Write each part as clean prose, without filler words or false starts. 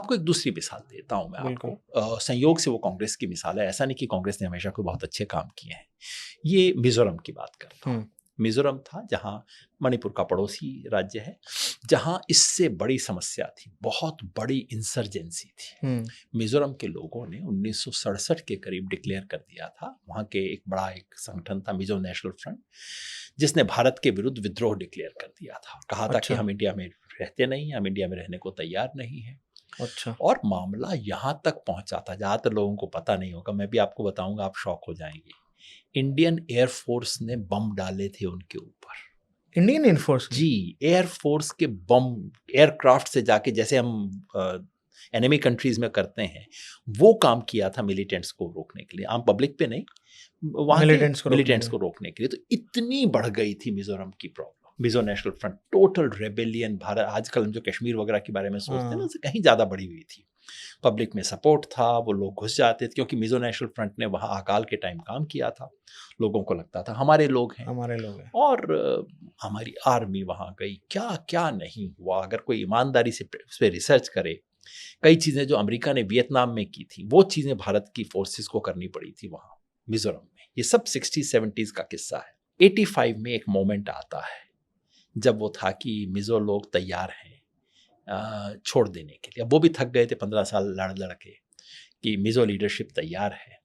आपको एक दूसरी मिसाल देता हूं मैं आपको, संयोग से वो कांग्रेस की मिसाल है, ऐसा नहीं कि कांग्रेस ने हमेशा कोई बहुत अच्छे काम किए हैं। ये मिजोरम की बात करता हूँ। मिजोरम था जहाँ मणिपुर का पड़ोसी राज्य है, जहाँ इससे बड़ी समस्या थी, बहुत बड़ी इंसर्जेंसी थी। मिजोरम के लोगों ने 1967 के करीब डिक्लेयर कर दिया था, वहाँ के एक संगठन था मिजो नेशनल फ्रंट, जिसने भारत के विरुद्ध विद्रोह डिक्लेयर कर दिया था, कहा था कि हम इंडिया में रहते नहीं, हम इंडिया में रहने को तैयार नहीं हैं। अच्छा। और मामला यहाँ तक पहुँचा था, ज़्यादातर लोगों को पता नहीं होगा, मैं भी आपको बताऊंगा, आप शॉक हो जाएंगे। इंडियन एयरफोर्स ने बम डाले थे उनके ऊपर। Indian air force? जी, एयरफोर्स के बम एयरक्राफ्ट से जाके, जैसे हम एनिमी कंट्रीज में करते हैं, वो काम किया था मिलिटेंट्स को रोकने के लिए, आम पब्लिक पे नहीं, वहाँ के मिलिटेंट्स को रोकने के लिए। तो इतनी बढ़ गई थी मिजोरम की problem. Mizo national front, total rebellion, Bharat आजकल हम जो कश्मीर वगैरह के बारे में सोचते हैं ना, उससे कहीं ज़्यादा बढ़ी हुई थी। पब्लिक में सपोर्ट था, वो लोग घुस जाते थे, क्योंकि मिजो नेशनल फ्रंट ने वहाँ अकाल के टाइम काम किया था, लोगों को लगता था हमारे लोग हैं, और हमारी आर्मी वहाँ गई, क्या क्या नहीं हुआ। अगर कोई ईमानदारी से उस पर रिसर्च करे, कई चीज़ें जो अमेरिका ने वियतनाम में की थी, वो चीज़ें भारत की फोर्सेस को करनी पड़ी थी वहाँ मिजोरम में। ये सब 60-70s का किस्सा है। 85 में एक मोमेंट आता है, जब वो था कि मिजो लोग तैयार हैं छोड़ देने के लिए। अब वो भी थक गए थे 15 साल लड़ के कि मिजो लीडरशिप तैयार है,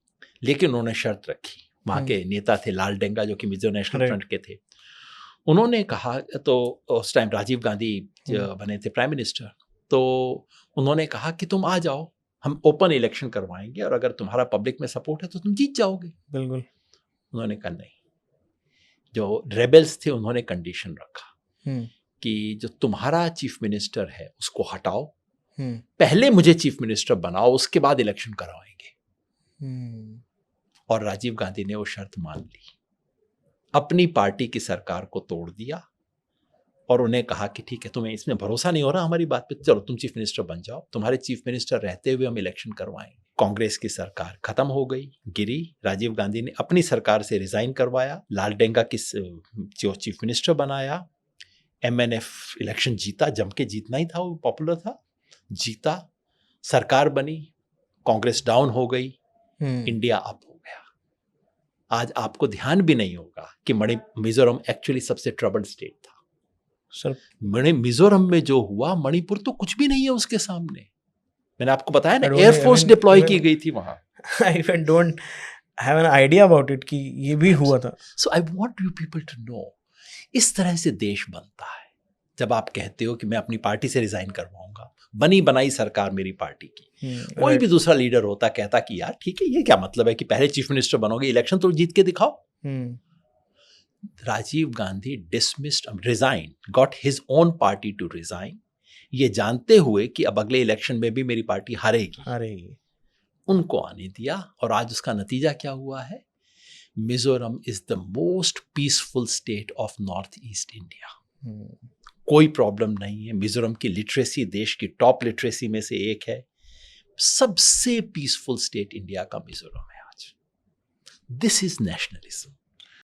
लेकिन उन्होंने शर्त रखी। वहाँ के नेता थे लाल डेंगा, जो कि मिजो नेशनल फ्रंट के थे। उन्होंने कहा, तो उस टाइम राजीव गांधी बने थे प्राइम मिनिस्टर, तो उन्होंने कहा कि तुम आ जाओ, हम ओपन इलेक्शन करवाएंगे, और अगर तुम्हारा पब्लिक में सपोर्ट है तो तुम जीत जाओगे। बिल्कुल। उन्होंने कहा नहीं। जो रेबेल्स थे उन्होंने कंडीशन रखा कि जो तुम्हारा चीफ मिनिस्टर है उसको हटाओ, पहले मुझे चीफ मिनिस्टर बनाओ, उसके बाद इलेक्शन करवाएंगे। और राजीव गांधी ने वो शर्त मान ली, अपनी पार्टी की सरकार को तोड़ दिया, और उन्हें कहा कि ठीक है, तुम्हें इसमें भरोसा नहीं हो रहा हमारी बात पे, चलो तुम चीफ मिनिस्टर बन जाओ, तुम्हारे चीफ मिनिस्टर रहते हुए हम इलेक्शन करवाएंगे। कांग्रेस की सरकार खत्म हो गई, गिरी। राजीव गांधी ने अपनी सरकार से रिजाइन करवाया, लाल डेंगा की जो चीफ मिनिस्टर बनाया, MNF इलेक्शन जीता, जम के जीतना ही था, वो पॉपुलर था, जीता, सरकार बनी, कांग्रेस डाउन हो गई, इंडिया अप हो गया। आज आपको ध्यान भी नहीं होगा कि मिजोरम एक्चुअली सबसे ट्रबल्ड स्टेट था सर। मिजोरम में जो हुआ, मणिपुर तो कुछ भी नहीं है उसके सामने। मैंने आपको बताया ना, एयरफोर्स डिप्लॉय की गई थी वहां। I even don't have an idea about it कि ये भी हुआ था। So I want you people to know, इस तरह से देश बनता है जब आप कहते हो कि मैं अपनी पार्टी से रिजाइन करवाऊंगा, बनी बनाई सरकार मेरी पार्टी की। कोई भी दूसरा लीडर होता, कहता कि यार ठीक है, ये क्या मतलब है कि पहले चीफ मिनिस्टर बनोगे, इलेक्शन तो जीत के दिखाओ। Rajiv Gandhi dismissed, resign, got his own party to resign, ये जानते हुए कि अब अगले इलेक्शन में भी मेरी पार्टी हारेगी, उनको आने दिया। और आज उसका नतीजा क्या हुआ है? Mizoram is the most peaceful state of north east India. कोई प्रॉब्लम नहीं है। मिजोरम की लिटरेसी देश की टॉप लिटरेसी में से एक है। सबसे पीसफुल स्टेट इंडिया का मिजोरम है आज। This is nationalism.